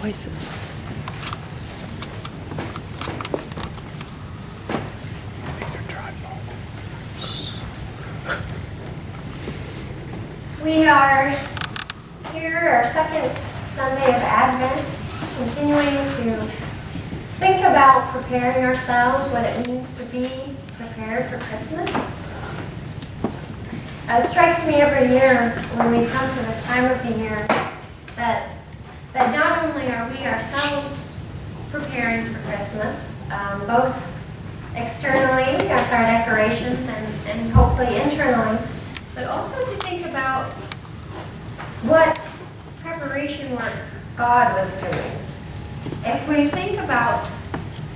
choices. We are here, our second Sunday of Advent, continuing to think about preparing ourselves, what it means to be prepared for Christmas. It strikes me every year when we come to this time of the year that not only are we ourselves preparing for Christmas, both externally with our decorations and hopefully internally, but also to think about what preparation work God was doing. If we think about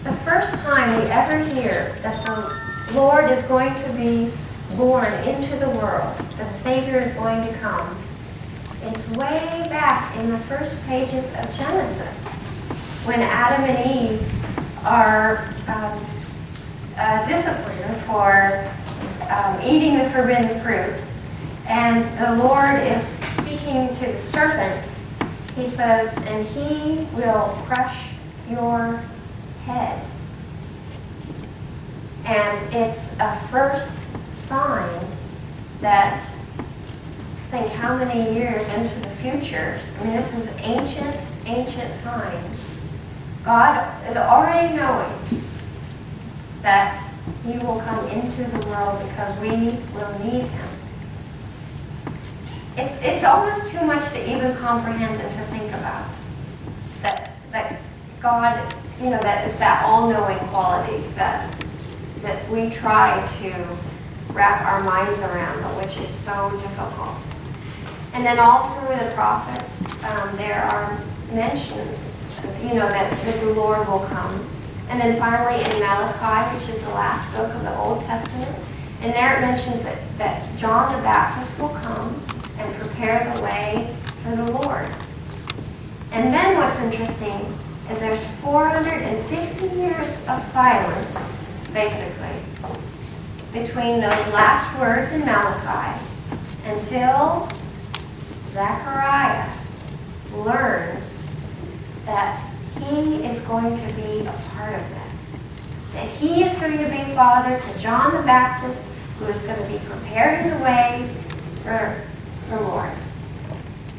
the first time we ever hear that the Lord is going to be born into the world, that a Savior is going to come, it's way back in the first pages of Genesis, when Adam and Eve are disciplined for eating the forbidden fruit. And the Lord is speaking to the serpent. He says, and he will crush your head. And it's a first sign that, think how many years into the future, I mean, this is ancient times. God is already knowing that he will come into the world because we will need him. It's almost too much to even comprehend and to think about. That God, that is that all-knowing quality that we try to wrap our minds around, but which is so difficult. And then all through the prophets, there are mentions, that the Lord will come. And then finally in Malachi, which is the last book of the Old Testament, and there it mentions that John the Baptist will come and prepare the way for the Lord. And then what's interesting is there's 450 years of silence, basically, between those last words in Malachi until Zechariah learns that he is going to be a part of this. That he is going to be father to John the Baptist, who is going to be preparing the way for the Lord.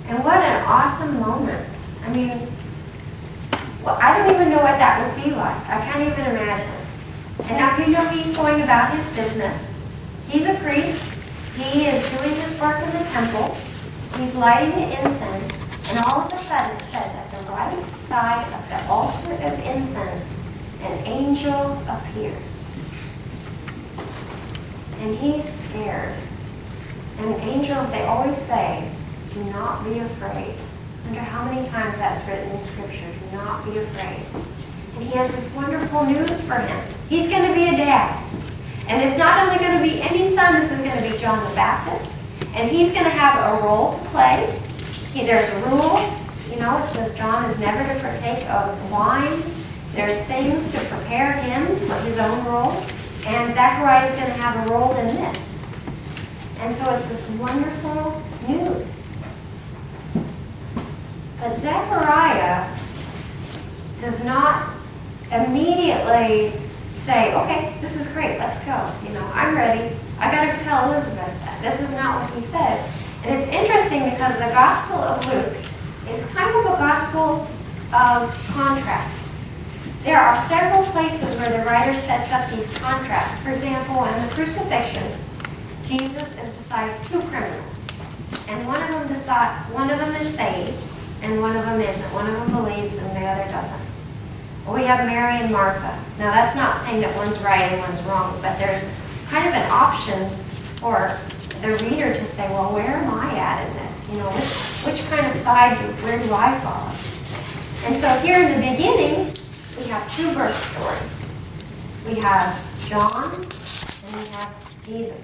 And what an awesome moment. I mean, I don't even know what that would be like. I can't even imagine. And now he's going about his business. He's a priest. He is doing his work in the temple. He's lighting the incense. And all of a sudden it says at the right side of the altar of incense, an angel appears. And he's scared. And angels, they always say, do not be afraid. I wonder how many times that's written in Scripture, do not be afraid. And he has this wonderful news for him. He's going to be a dad. And it's not only going to be any son, this is going to be John the Baptist. And he's going to have a role to play. There's rules. It says John is never to partake of wine. There's things to prepare him for his own roles. And Zechariah is going to have a role in this. And so it's this wonderful news. But Zechariah does not immediately say, okay, this is great, let's go. I'm ready. I got to tell Elizabeth that. This is not what he says. And it's interesting because the Gospel of Luke is kind of a gospel of contrasts. There are several places where the writer sets up these contrasts. For example, in the crucifixion, Jesus is beside two criminals. And one of them is saved, and one of them isn't. One of them believes and the other doesn't. Well, we have Mary and Martha. Now, that's not saying that one's right and one's wrong, but there's kind of an option for the reader to say, well, where am I at in this? Which kind of side, where do I fall? And so here in the beginning, we have two birth stories. We have John's and we have Jesus.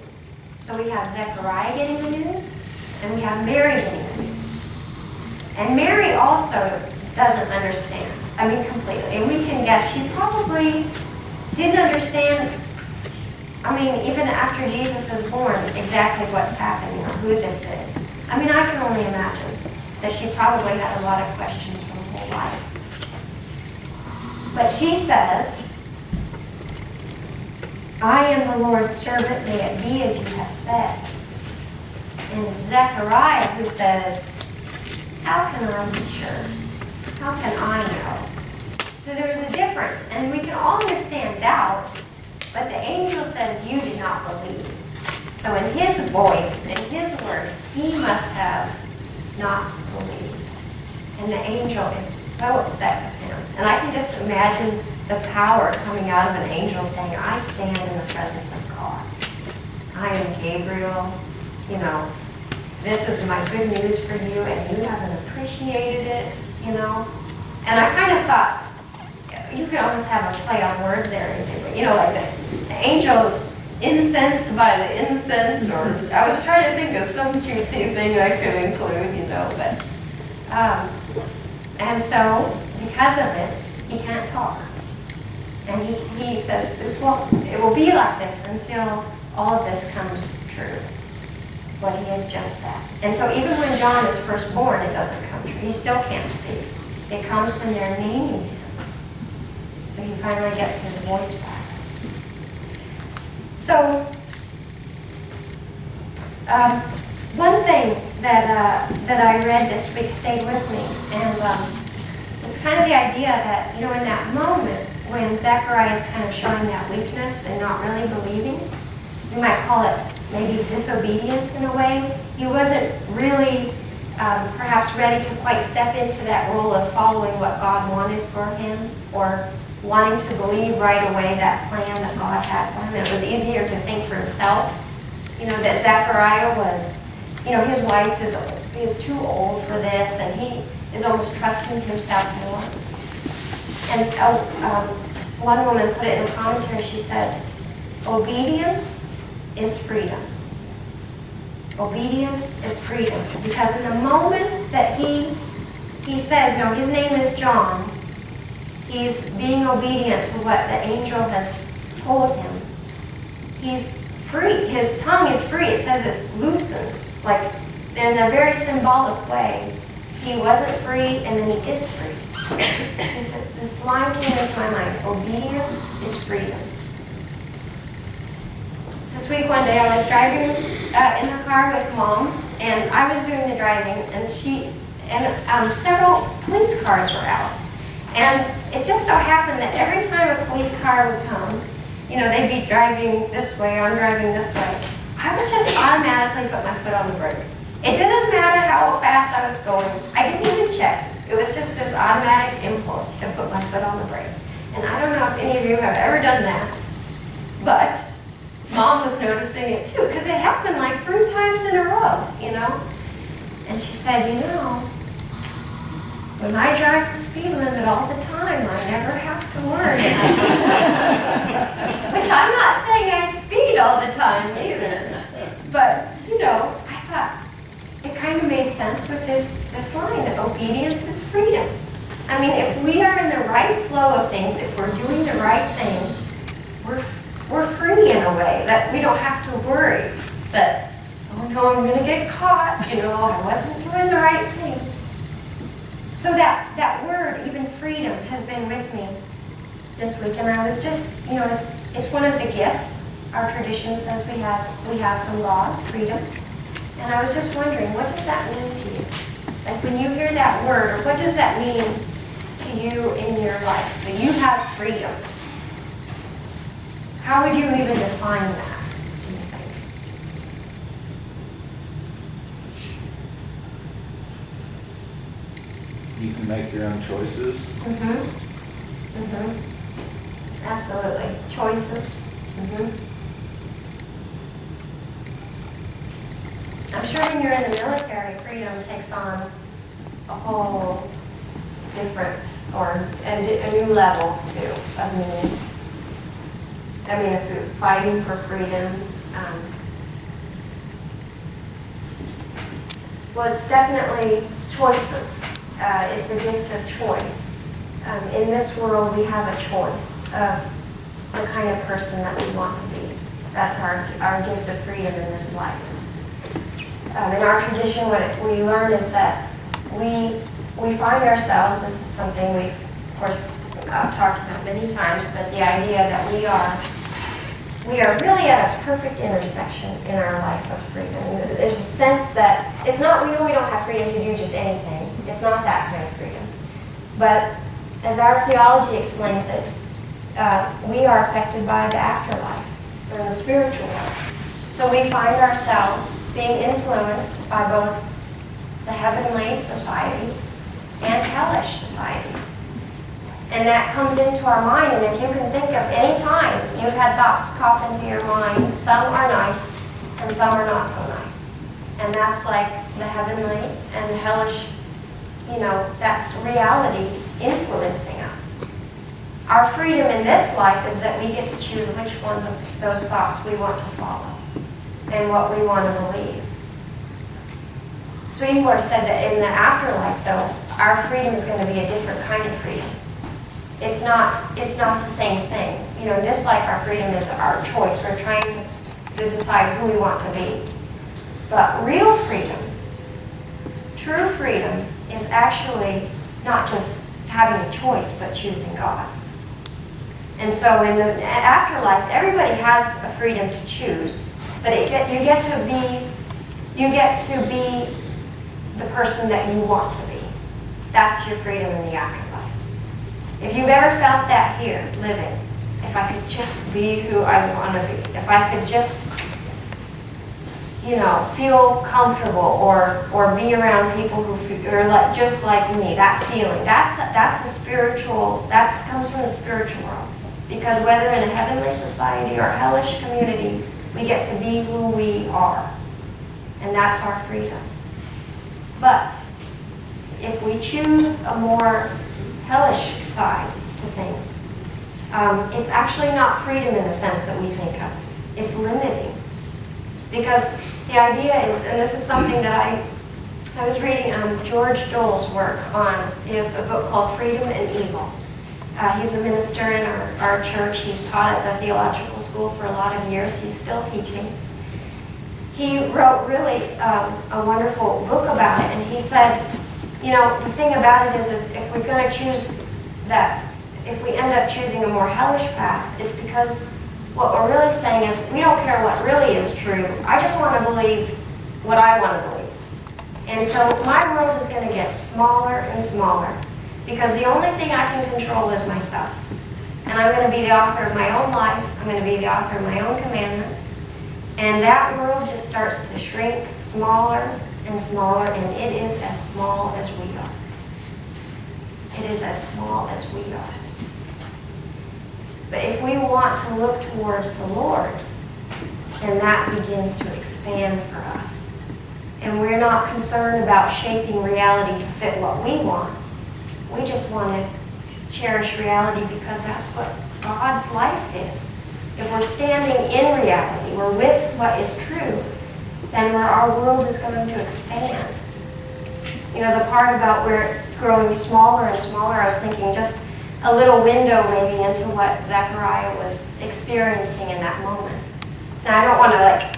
So we have Zechariah getting the news, and we have Mary getting the news. And Mary also doesn't understand. Completely. And we can guess she probably didn't understand, even after Jesus is born, exactly what's happening or who this is. I can only imagine that she probably had a lot of questions for her whole life. But she says, I am the Lord's servant, may it be as you have said. And it's Zechariah who says, how can I be sure? How can I know? So there's a difference, and we can all understand doubt, but the angel says you did not believe. So in his voice, in his words, he must have not believed. And the angel is so upset with him. And I can just imagine the power coming out of an angel saying, I stand in the presence of God. I am Gabriel. You know, this is my good news for you, and you haven't appreciated it, you know. And I kind of thought, you could almost have a play on words there. You know, like the angel is incensed by the incense, or I was trying to think of some cutesy thing I could include, you know, but, and so, because of this, he can't talk. And he says, it will be like this until all of this comes true, what he has just said. And so even when John is first born, it doesn't come true. He still can't speak. It comes when they're naming him. So he finally gets his voice back. So, one thing that I read this week stayed with me, and it's kind of the idea that, you know, in that moment when Zechariah is kind of showing that weakness and not really believing, we might call it maybe disobedience in a way. He wasn't really perhaps ready to quite step into that role of following what God wanted for him, or wanting to believe right away that plan that God had for him. It was easier to think for himself. You know, that Zechariah was, you know, his wife is too old for this, and he is almost trusting himself more. And one woman put it in a commentary, she said, obedience is freedom. Obedience is freedom. Because in the moment that he says, no, his name is John, he's being obedient to what the angel has told him. He's free. His tongue is free. It says it's loosened. Like, in a very symbolic way. He wasn't free, and then he is free. This line came into my mind. Obedience is freedom. This week, one day, I was driving in the car with Mom, and I was doing the driving, and several police cars were out. And it just so happened that every time a police car would come, you know, they'd be driving this way, I'm driving this way, I would just automatically put my foot on the brake. It didn't matter how fast I was going. I didn't even check. It was just this automatic impulse to put my foot on the brake. And I don't know if any of you have ever done that, but Mom was noticing it too, because it happened like 3 times in a row, you know. And she said, you know, when I drive the speed limit all the time, I never have to worry. Which I'm not saying I speed all the time either. But, you know, I thought it kind of made sense with this line that obedience is freedom. I mean, if we are in the right flow of things, if we're doing the right thing, we're free in a way that we don't have to worry that, oh no, I'm going to get caught, you know, I wasn't doing the right thing. So that word, even freedom, has been with me this week. And I was just, you know, it's one of the gifts our tradition says we have from God, freedom. And I was just wondering, what does that mean to you? Like when you hear that word, what does that mean to you in your life? That you have freedom. How would you even define that, do you think? You can make your own choices. Mm-hmm. Mm-hmm. Absolutely. Choices. Mm-hmm. I'm sure when you're in the military, freedom takes on a whole different, or a new level, too, of meaning. I mean, if you're fighting for freedom, well, it's definitely choices. It's the gift of choice. In this world, we have a choice of the kind of person that we want to be. That's our gift of freedom in this life. In our tradition, what we learn is that we find ourselves, this is something we, of course, talked about many times, but the idea that we are really at a perfect intersection in our life of freedom. There's a sense that it's not, we know we don't have freedom to do just anything. It's not that kind of freedom. But as our theology explains it, we are affected by the afterlife, or the spiritual life. So we find ourselves being influenced by both the heavenly society and hellish societies. And that comes into our mind, and if you can think of any time you've had thoughts pop into your mind, some are nice and some are not so nice. And that's like the heavenly and the hellish, that's reality influencing us. Our freedom in this life is that we get to choose which ones of those thoughts we want to follow and what we want to believe. Swedenborg said that in the afterlife, though, our freedom is going to be a different kind of freedom. It's not the same thing. In this life, our freedom is our choice. We're trying to decide who we want to be. But real freedom, true freedom, is actually not just having a choice, but choosing God. And so in the afterlife, everybody has a freedom to choose, but you get to be the person that you want to be. That's your freedom in the afterlife. If you've ever felt that here, living, if I could just be who I want to be, if I could just, feel comfortable or be around people who are just like me, that feeling, that's a spiritual, that comes from the spiritual world. Because whether in a heavenly society or a hellish community, we get to be who we are. And that's our freedom. But if we choose a more hellish side to things, it's actually not freedom in the sense that we think of. It's limiting. Because the idea is, and this is something that I was reading George Dole's work on, is a book called Freedom and Evil. He's a minister in our church. He's taught at the theological school for a lot of years. He's still teaching. He wrote really a wonderful book about it, and he said, the thing about it is if we're going to choose that, if we end up choosing a more hellish path, it's because what we're really saying is we don't care what really is true. I just want to believe what I want to believe. And so my world is going to get smaller and smaller because the only thing I can control is myself. And I'm going to be the author of my own life. I'm going to be the author of my own commandments. And that world just starts to shrink smaller and smaller, and it is as small as we are. It is as small as we are. But if we want to look towards the Lord, then that begins to expand for us. And we're not concerned about shaping reality to fit what we want. We just want to cherish reality because that's what God's life is. If we're standing in reality, we're with what is true, then our world is going to expand. The part about where it's growing smaller and smaller, I was thinking just a little window maybe into what Zechariah was experiencing in that moment. Now, I don't want to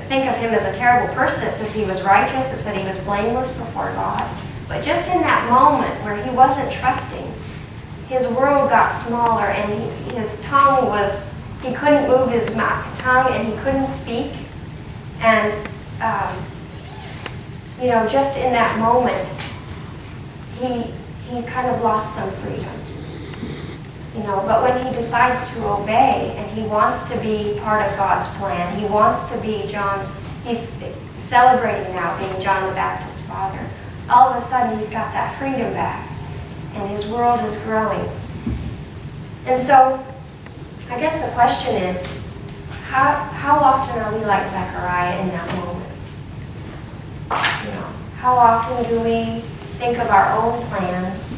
think of him as a terrible person. It says he was righteous. It said he was blameless before God. But just in that moment where he wasn't trusting, his world got smaller, and his tongue was, he couldn't move his tongue, and he couldn't speak. And, just in that moment, he kind of lost some freedom. But when he decides to obey, and he wants to be part of God's plan, he wants to be he's celebrating now being John the Baptist's father. All of a sudden, he's got that freedom back. And his world is growing. And so, I guess the question is, how often are we like Zechariah in that moment? How often do we think of our own plans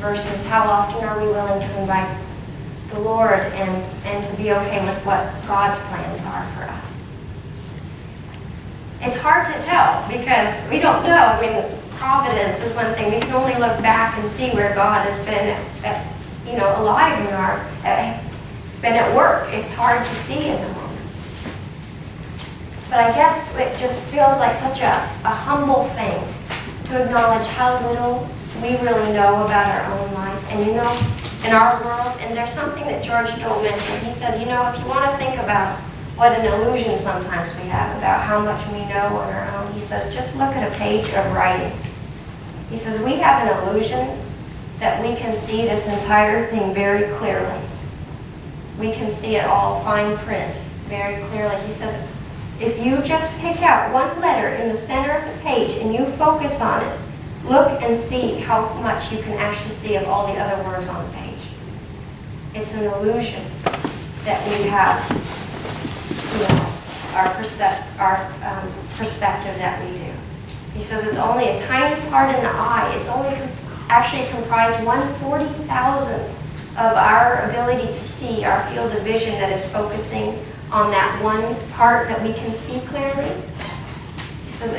versus how often are we willing to invite the Lord and to be okay with what God's plans are for us? It's hard to tell because we don't know. Providence is one thing. We can only look back and see where God has been, alive in been at work. It's hard to see in the moment. But I guess it just feels like such a humble thing to acknowledge how little we really know about our own life. And you know, in our world, and there's something that George Dole mentioned. He said, you know, if you want to think about what an illusion sometimes we have about how much we know on our own, he says, just look at a page of writing. He says, we have an illusion that we can see this entire thing very clearly. We can see it all fine print very clearly. He said, if you just pick out one letter in the center of the page and you focus on it, look and see how much you can actually see of all the other words on the page. It's an illusion that we have, you know, our perspective that we do. He says it's only a tiny part in the eye. It's only actually comprised 1/40,000th of our ability to see, our field of vision that is focusing on that one part that we can see clearly. He says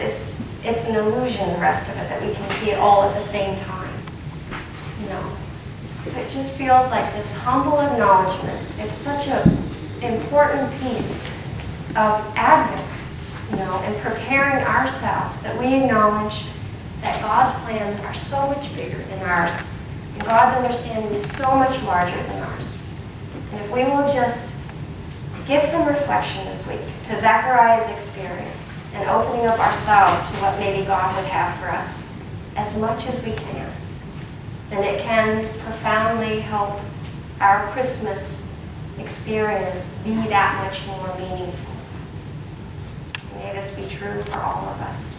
it's an illusion, the rest of it, that we can see it all at the same time. You know. So it just feels like this humble acknowledgement. It's such an important piece of Advent, you know, and preparing ourselves that we acknowledge that God's plans are so much bigger than ours, and God's understanding is so much larger than ours. And if we will just give some reflection this week to Zechariah's experience and opening up ourselves to what maybe God would have for us as much as we can, then it can profoundly help our Christmas experience be that much more meaningful. May this be true for all of us.